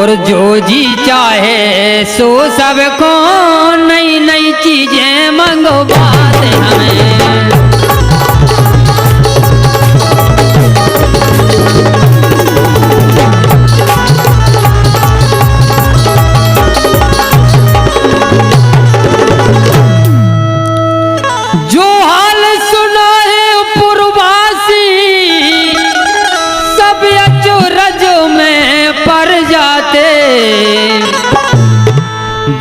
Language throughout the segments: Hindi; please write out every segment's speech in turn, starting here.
और जो जी चाहे सो सबको नई नई चीजें मंगवाते हमें। जो हाल सुना है पूर्ववासी सब अचरज में पड़ जाते,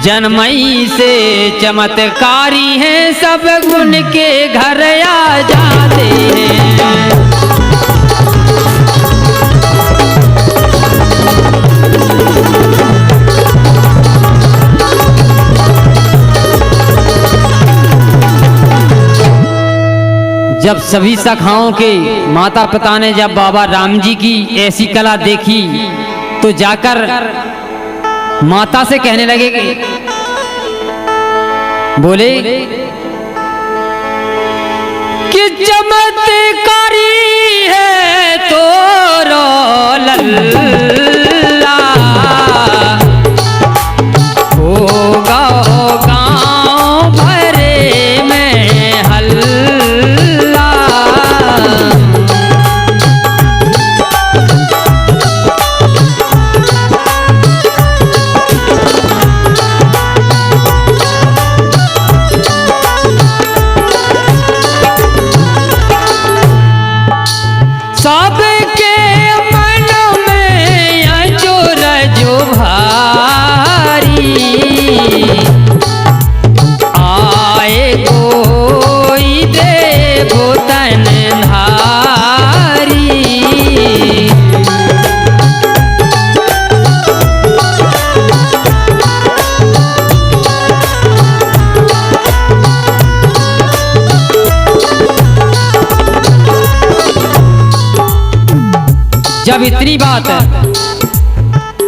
जन्मई से चमत्कारी हैं सब गुण के घर आ जाते हैं। जब सभी सखाओं के माता पिता ने जब बाबा राम जी की ऐसी कला देखी तो जाकर माता से कहने लगे बोले कि चमत्कारी है तो लल्ला होगा गाँव भरे में हल्ला। सबके मन में अजोरज भारी आए कोई देवो तनधारी। जब इतनी बात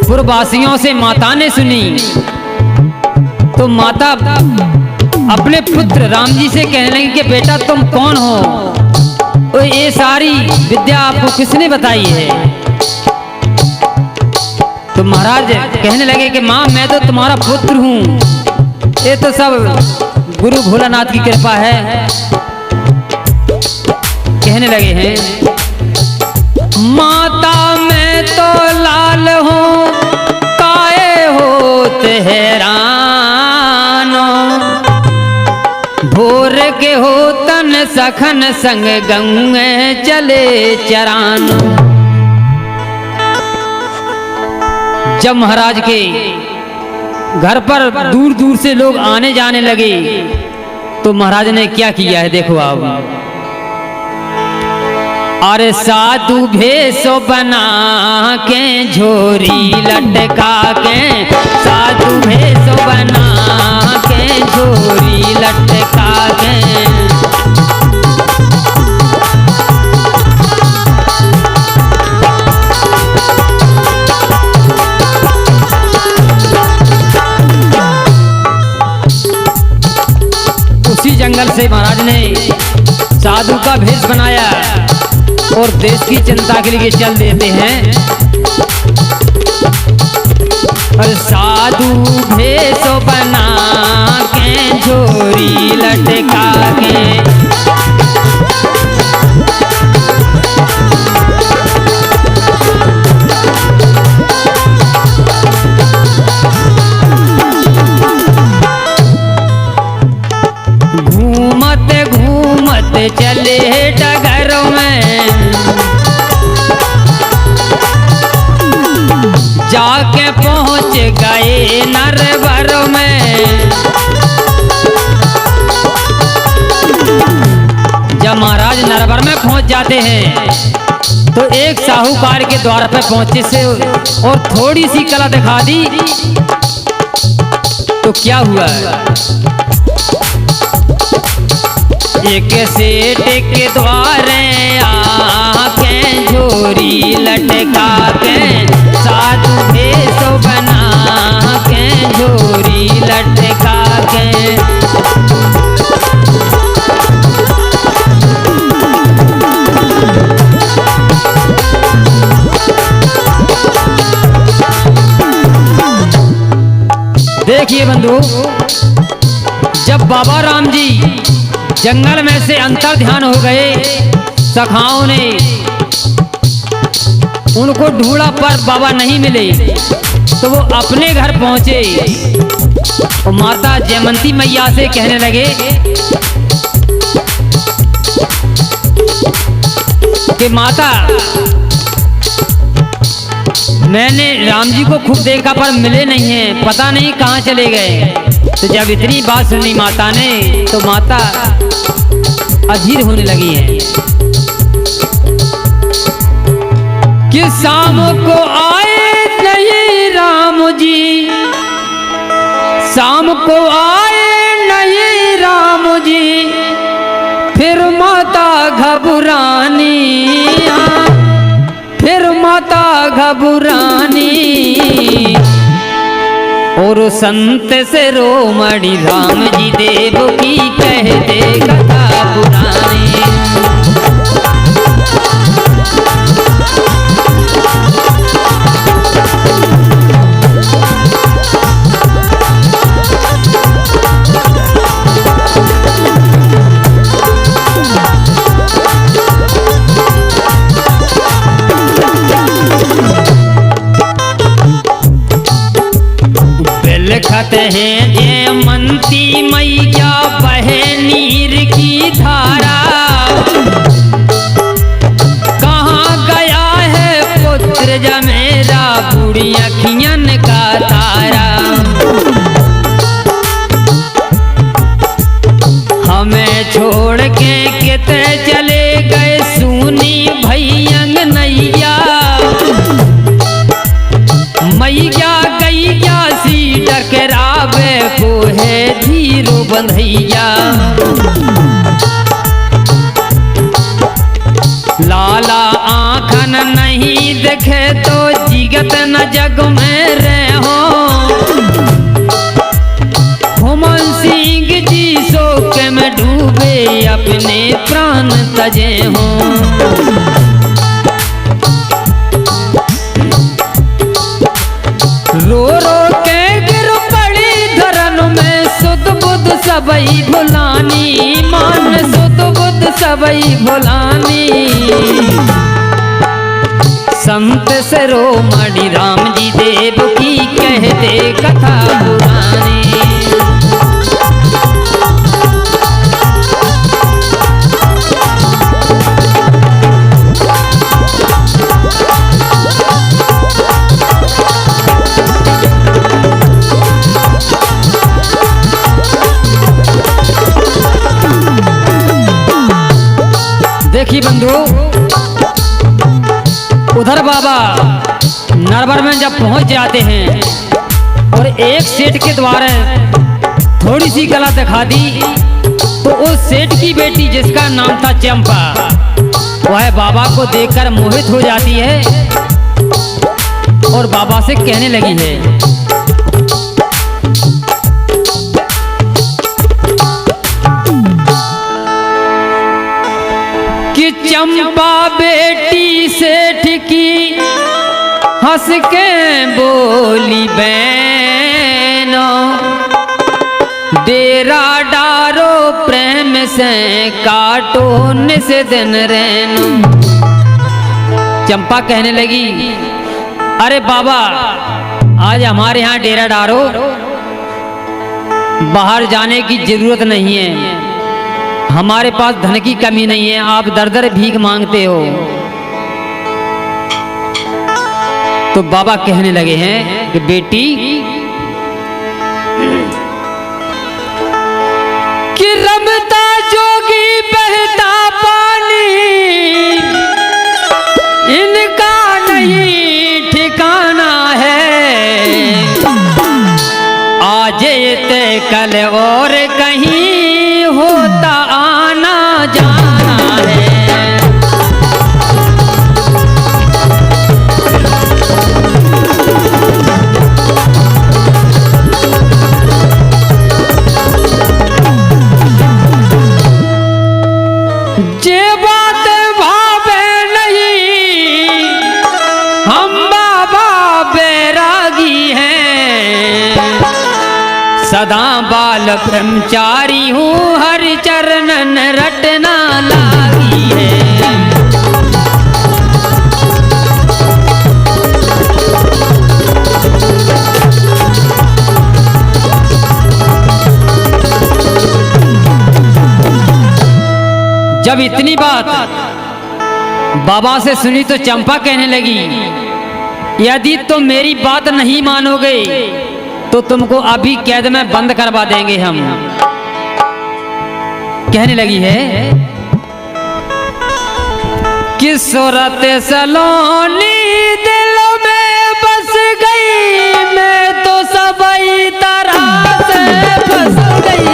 पूर्ववासियों से माता ने सुनी तो माता अपने पुत्र राम जी से कहने लगी कि बेटा तुम कौन हो, और ये सारी विद्या आपको किसने बताई है। तो महाराज कहने लगे कि माँ मैं तो तुम्हारा पुत्र हूँ, ये तो सब गुरु भोलानाथ की कृपा है। कहने लगे हैं माता मैं तो लाल हूँ काए होते हैरानो, भोर के हो तन सखन संग गंगे चले चरानो। जब महाराज के घर पर दूर दूर से लोग आने जाने लगे तो महाराज ने क्या किया है देखो आप। अरे साधु भेषो बना के झोरी लटका के, साधु भेषो बना के झोरी लटका के। उसी जंगल से महाराज ने साधु का भेष बनाया और देश की चिंता के लिए चल देते हैं। और साधु भेषो बना के झोरी लटका के, घूमते घूमते चले डगर में, जाके पहुंच गए नरवर में। जब महाराज नरवर में पहुंच जाते हैं तो एक साहूकार के द्वार पर पहुंचे से और थोड़ी सी कला दिखा दी तो क्या हुआ। एक सेठ के द्वारे आके झोरी लटका के, साधु भेषो बना के झोरी लटका के। देखिए बंधु, जब बाबा राम जी जंगल में से अंतर ध्यान हो गए, सखाओं ने उनको ढूंढा पर बाबा नहीं मिले, तो वो अपने घर पहुंचे और माता जयमंती मैया से कहने लगे कि माता, मैंने राम जी को खूब देखा पर मिले नहीं हैं, पता नहीं कहाँ चले गए। तो जब इतनी बात सुनी माता ने, तो माता अधीर होने लगी है कि शाम को आए नहीं राम जी, शाम को आए नहीं राम जी, फिर माता घबरानी, फिर माता घबरानी, और संत से रोमड़ी राम जी देव की कहते कथा पुरानी। लिखत है जयमंती मैया बहे नीर की धारा, कहाँ गया है पुत्र जमेरा बूढ़ी अखियन का तारा। हमें छोड़ के कितने चले गए सुनी भैयंग नैया, मैया गैया सी टकरावे को है धीरो बंधैया। लाला आँखन नहीं देखे तो जिगत न जग में रहो, हुमन सिंह जी शोक में डूबे अपने प्राण तजे हों। रो रो के गिर पड़ी धरन में सुध बुध सबई भुलानी, मान सुध बुध सबई भुलानी, संत से रोमड़ी राम जी देव की कहते कथा पुरानी। देखिए बंधु, उधर बाबा नरवर में जब पहुंच जाते हैं और एक सेठ के द्वारा थोड़ी सी कला दिखा दी, तो उस सेठ की बेटी जिसका नाम था चंपा, वह बाबा को देखकर मोहित हो जाती है और बाबा से कहने लगी है कि चंपा बेटी सेठ की हंस के बोली बहनो, डेरा डारो प्रेम से काटो निस दिन रैनो। चंपा कहने लगी, अरे बाबा आज हमारे यहाँ डेरा डारो, बाहर जाने की जरूरत नहीं है, हमारे पास धन की कमी नहीं है, आप दर दर भीख मांगते हो। तो बाबा कहने लगे हैं कि बेटी, कि रमता जोगी बहता पानी, इनका नहीं ठिकाना है, आज ते कल और कहीं होता आना जाना है। जे बात भावे नहीं, हम बाबा बैरागी हैं, सदा बाल ब्रह्मचारी हूँ, हरि चरणन रटना लागी है। जब इतनी बात बाबा से सुनी तो चंपा कहने लगी, यदि तुम मेरी बात नहीं मानोगे तो तुमको अभी कैद में बंद करवा देंगे हम। कहने लगी है कि सूरत सलोनी दिल में बस गई, मैं तो सबई तरह से फंस गई।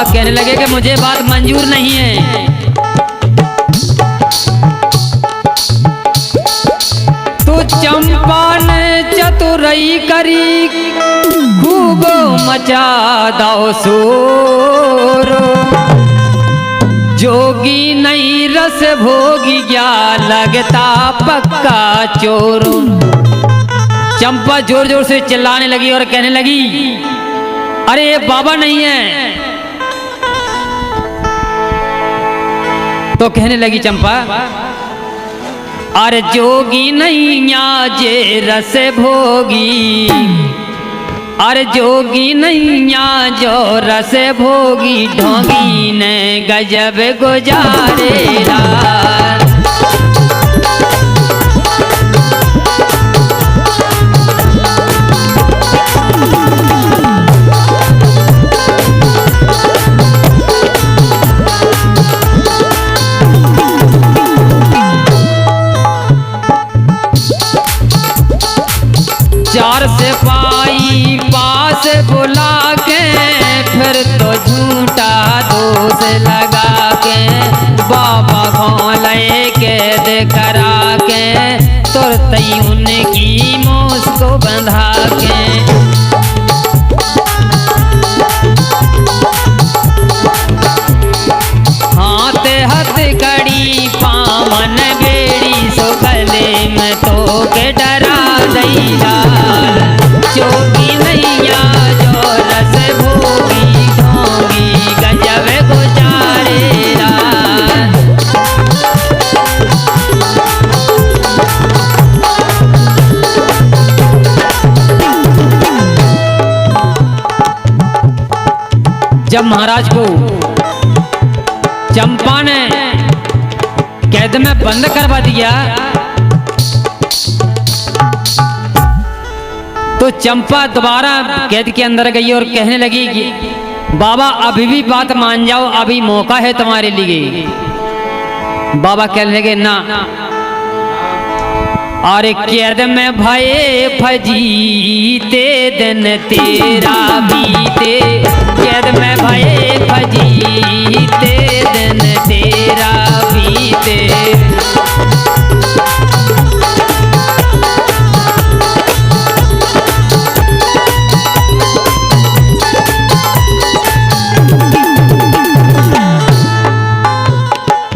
कहने लगे कि मुझे बात मंजूर नहीं है। तो चंपा ने चतुराई करी, खूब मचा दाओ शोर। जोगी नहीं रस भोगी, क्या लगता पक्का चोर। चंपा जोर जोर से चिल्लाने लगी और कहने लगी, अरे ये बाबा नहीं है। तो कहने लगी चंपा, अरे जोगी नैया जे रस भोगी, अरे जोगी नैया जो रस भोगी, ढोंगी ने गजब गुजारेला। चार सिपाही पास बुला के, फिर तो झूठा दोष लगा के, बाबा घोले के करा के, तुरतई उनकी मूस को बंधा के। हाथ हथकड़ी पावन बेड़ी, सो गले में तो के डरा दैला। जोगी नैया जो रस भोगी, ढोंगी गजब गुजारेला। जब महाराज को चंपा ने कैद में बंद करवा दिया तो चंपा दोबारा कैद के अंदर गई और कहने लगी कि बाबा अभी भी बात मान जाओ, अभी मौका है तुम्हारे लिए। बाबा कहने लगे ना, अरे कैद में भये फजीते दिन तेरा बीते, कैद में भये फजीते दिन तेरा बीते।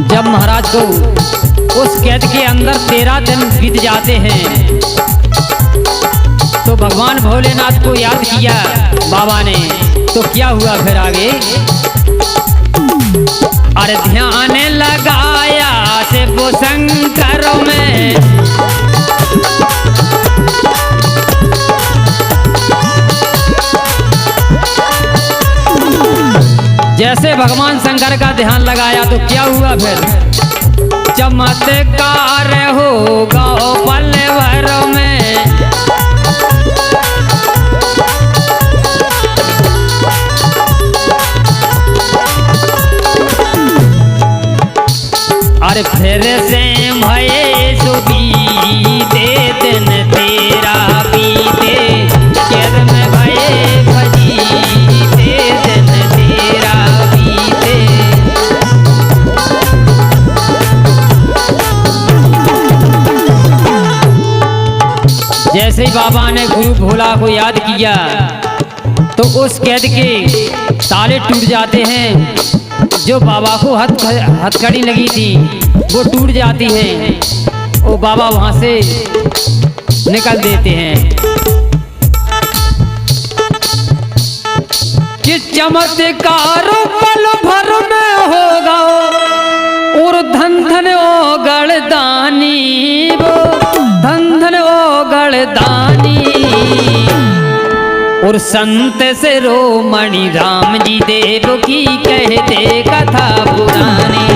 जब महाराज को उस कैद के अंदर 13 दिन बीत जाते हैं तो भगवान भोलेनाथ को याद किया बाबा ने। तो क्या हुआ फिर आगे, अरे ध्यान लगाया से वो शंकर में, जैसे भगवान शंकर का ध्यान लगाया तो क्या हुआ फिर, चमत्कार होगा पल भर में। अरे फिर से भये सुबीते दिन तेरा बीते, कैद में भये फजीते दिन तेरा बीते। जैसे ही बाबा ने गुरु भोला को याद किया तो उस कैद के ताले टूट जाते हैं। जो बाबा को हथकड़ी लगी थी वो टूट जाती है, वो बाबा वहां से निकल देते हैं। कि चमत्कार पल भर में होगा और धन धन ओ गणदानी, वो धन धन ओ गणदानी। और संत से रोमणि राम जी देव की कहते कथा पुरानी।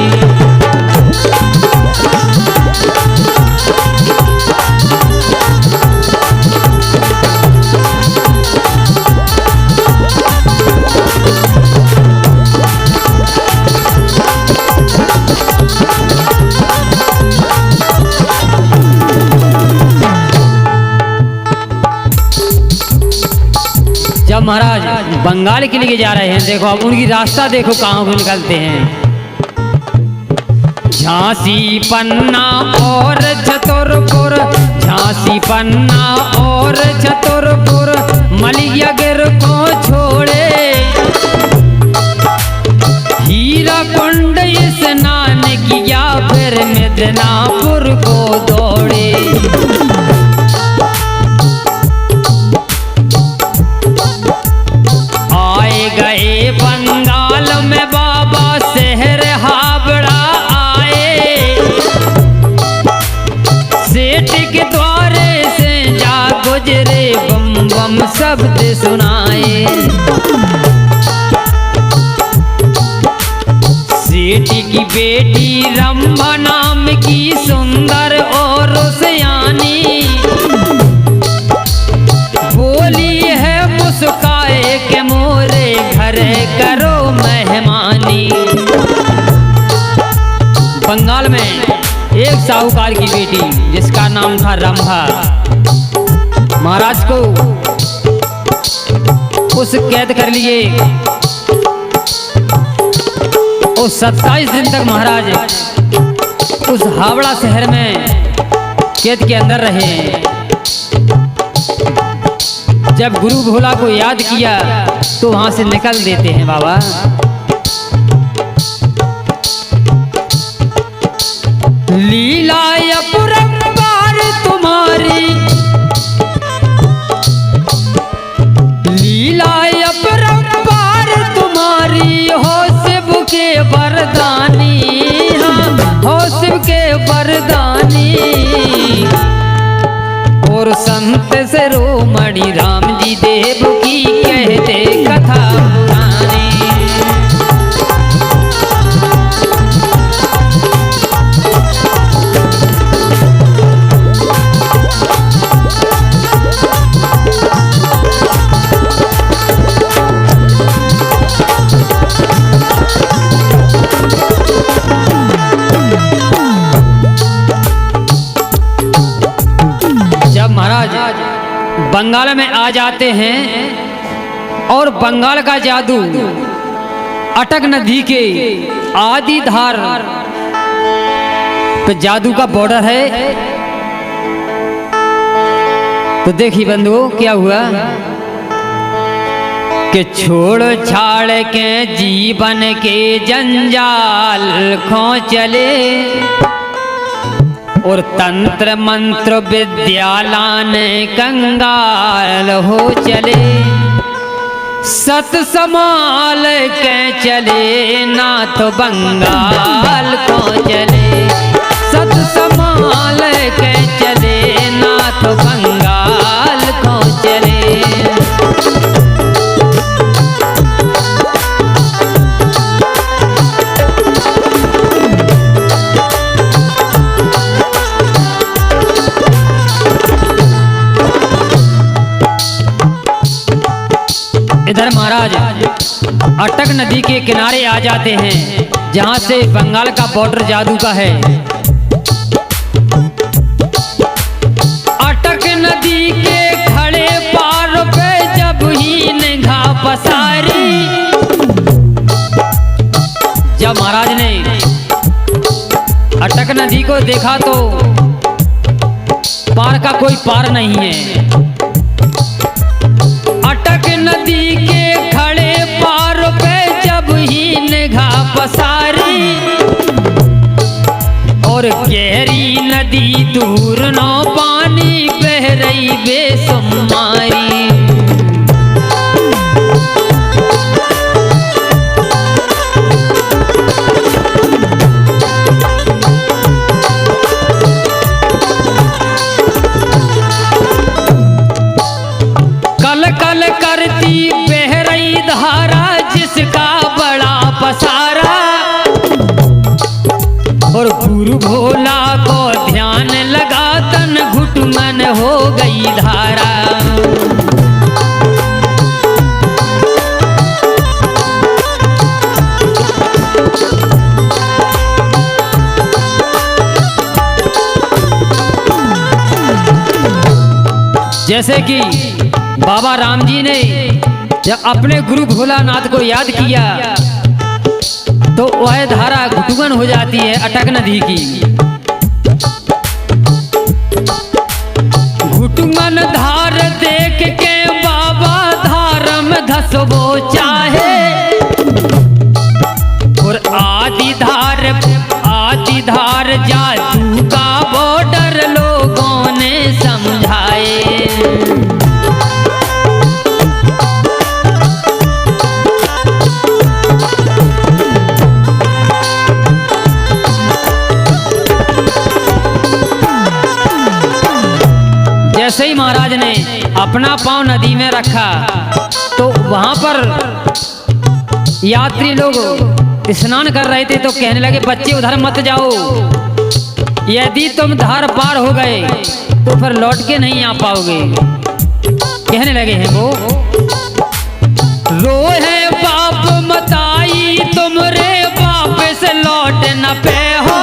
जब महाराज बंगाल के लिए जा रहे हैं, देखो अब उनकी रास्ता देखो कहाँ को निकलते हैं। झांसी पन्ना और छतरपुर, झांसी पन्ना और छतरपुर, मलियागिर को छोड़े, हीरा कुंड स्नान किया फिर मिदनापुर को दौड़े। गए बंगाल में बाबा शहर हावड़ा आए, सेठ के द्वारे से जा गुजरे बम बम शब्द सुनाए। सेठ की बेटी रंभा नाम की सुंदर और सयानी, बोली है मुस्काए के मोरे घर करो मेहमानी। बंगाल में एक साहूकार की बेटी जिसका नाम था रंभा, महाराज को उस कैद कर लिए। उस 27 दिन तक महाराज उस हावड़ा शहर में कैद के अंदर रहे। जब गुरु भोला को याद किया तो वहां से निकल देते हैं बाबा। लीला अपरंपार तुम्हारी, लीला अपरंपार तुम्हारी, हो शिव के वरदानी, हाँ हो शिव के वरदानी। और संत से रोमणि राम जी देव की कहते कथा पुरानी। जब महाराज बंगाल में आ जाते हैं और बंगाल का जादू अटक नदी के आदि धार तो जादू का बॉर्डर है। तो देखिए बंधुओं क्या हुआ कि छोड़ छाड़ के जीवन के जंजाल खो चले, और तंत्र मंत्र विद्यालान कंगाल हो चले। सत समाल के चले नाथ बंगाल को चले, सत समाल के चले नाथ बंगाल को चले। इधर महाराज अटक नदी के किनारे आ जाते हैं। जहां से बंगाल का बॉर्डर जादू का है। अटक नदी के खड़े पार पे जब ही निगाह पसारी, जब महाराज ने अटक नदी को देखा तो पार का कोई पार नहीं है। अटक नदी के खड़े पार पे जब ही निगाह पसारी, और गहरी नदी दूर नो पानी बह रही बेसुमारी। कल कल करती बह रही धारा जिसका बड़ा पसारा, और गुरु भोला को ध्यान लगा तन घुटमन हो गई धारा। जैसे कि बाबा राम जी ने जब अपने गुरु भोलानाथ को याद किया तो वह धारा घुटुगन हो जाती है अटक नदी की। घुटुगन धार देख के बाबा धार में धसबो चाहे, और आदि धार जादू का बॉर्डर लोगों ने समझाए। जैसे ही महाराज ने अपना पांव नदी में रखा तो वहां पर यात्री लोग स्नान कर रहे थे, तो कहने लगे बच्चे उधर मत जाओ, यदि तुम धार पार हो गए तो फिर लौट के नहीं आ पाओगे। कहने लगे हैं वो, रोए बाप मताई तुमरे बाप से लौट न पे हो,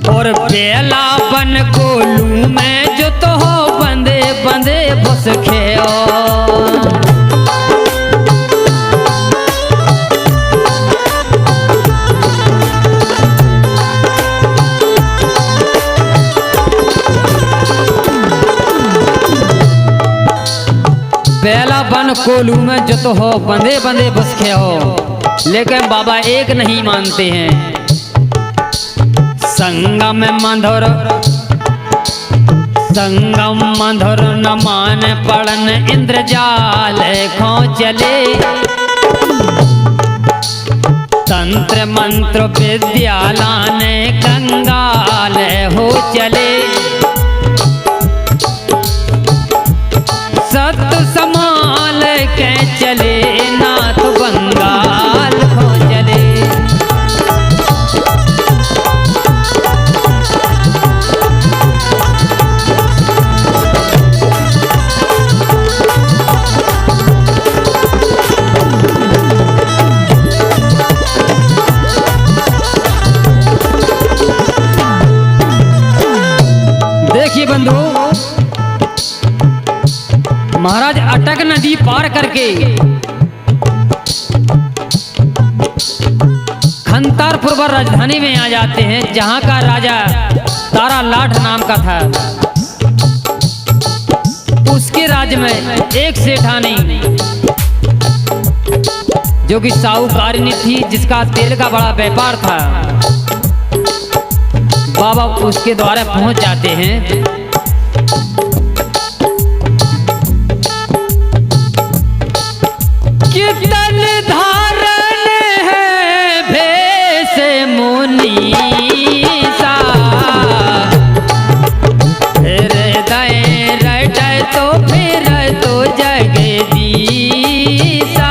और बेला बन कोलू में जो तो हो बंदे बंदे बस खेओ। बेला बन कोलू में जो तो हो बंदे बंदे बस खेओ। लेकिन बाबा एक नहीं मानते हैं। संगम मधुर न मान पड़न इंद्रजाल खो चले, तंत्र मंत्र विद्यालान कंगाल हो चले, सत समाल के चले नाथ बंगाल हो चले। देखिए बंधु, महाराज अटक नदी पार करके खंतारपुर राजधानी में आ जाते हैं, जहां का राजा तारा लाठ नाम का था। उसके राज्य में एक सेठानी जो कि साहूकारिनी थी, जिसका तेल का बड़ा व्यापार था। बाबा उसके द्वारा पहुंच जाते हैं। कितन धारण है भेष मुनीसा, हृदय रट तो फिर तो जगदीसा।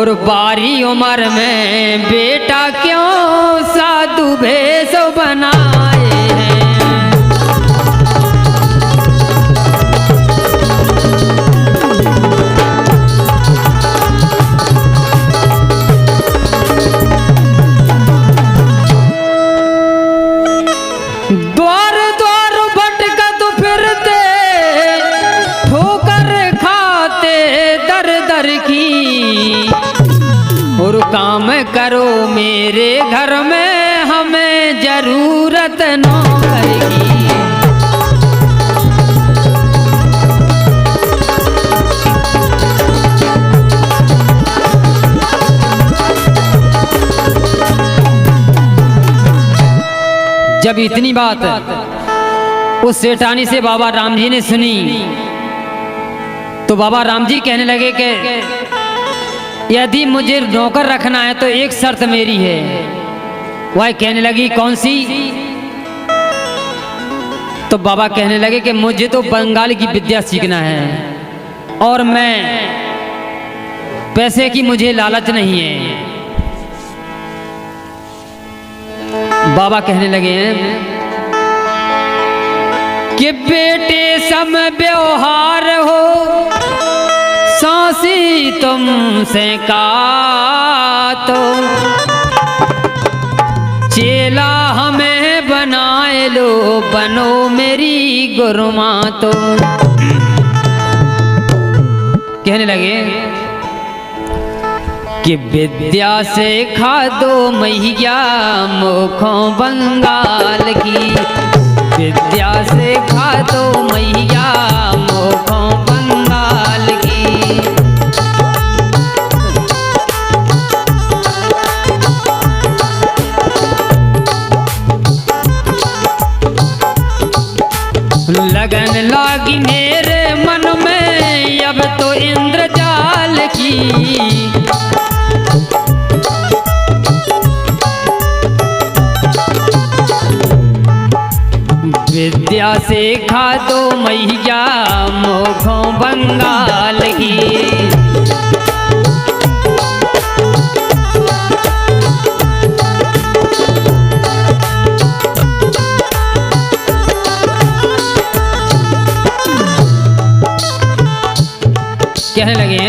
और बारी उम्र में बेटा क्यों साधु भेष बनाए हैं। द्वार द्वार भटकत फिरते ठोकर खाते दर दर की, और काम करो मेरे घर में हमें जरूरत नौकर की। जब इतनी बात उस सेठानी से बाबा राम जी ने सुनी तो बाबा राम जी कहने लगे कि यदि मुझे नौकर रखना है तो एक शर्त मेरी है। वह कहने लगी कौन सी? तो बाबा कहने लगे कि मुझे तो बंगाल की विद्या सीखना है और मैं पैसे की मुझे लालच नहीं है। बाबा कहने लगे हैं कि बेटे सम व्यवहार हो सांसी तुमसे का, तो चेला हमें बनाए लो बनो मेरी गुरुमा। तो कहने लगे कि विद्या से खा दो मैया मुखों बंगाल की, विद्या से खा दो मैया मुखों बंगाल की। लगन लागी मेरे मन में अब तो इंद्रजाल की, विद्या से खा दो मैया मुखों बंगाल की। कहने लगे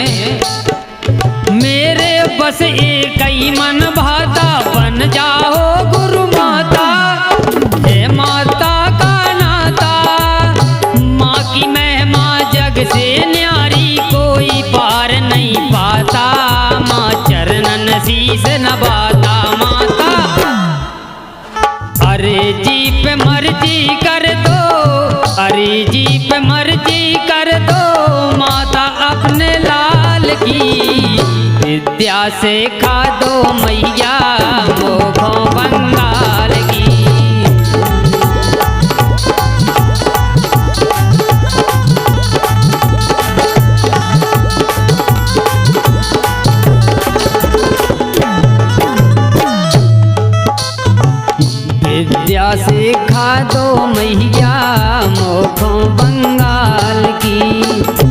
मेरे बस एक ही मन भाता बन जाओ गुरु माता। हे माता का नाता माँ की महिमा जग से न्यारी कोई पार नहीं पाता। माँ चरणन शीस नवाता माता, अरे जी पे मर्जी कर दो, अरे जी पे मर्जी कर दो माता अपने लाल की। विद्या से खा दो मैया मुखों बंगाल की। विद्या से खा दो मैया मुखों बंगाल की।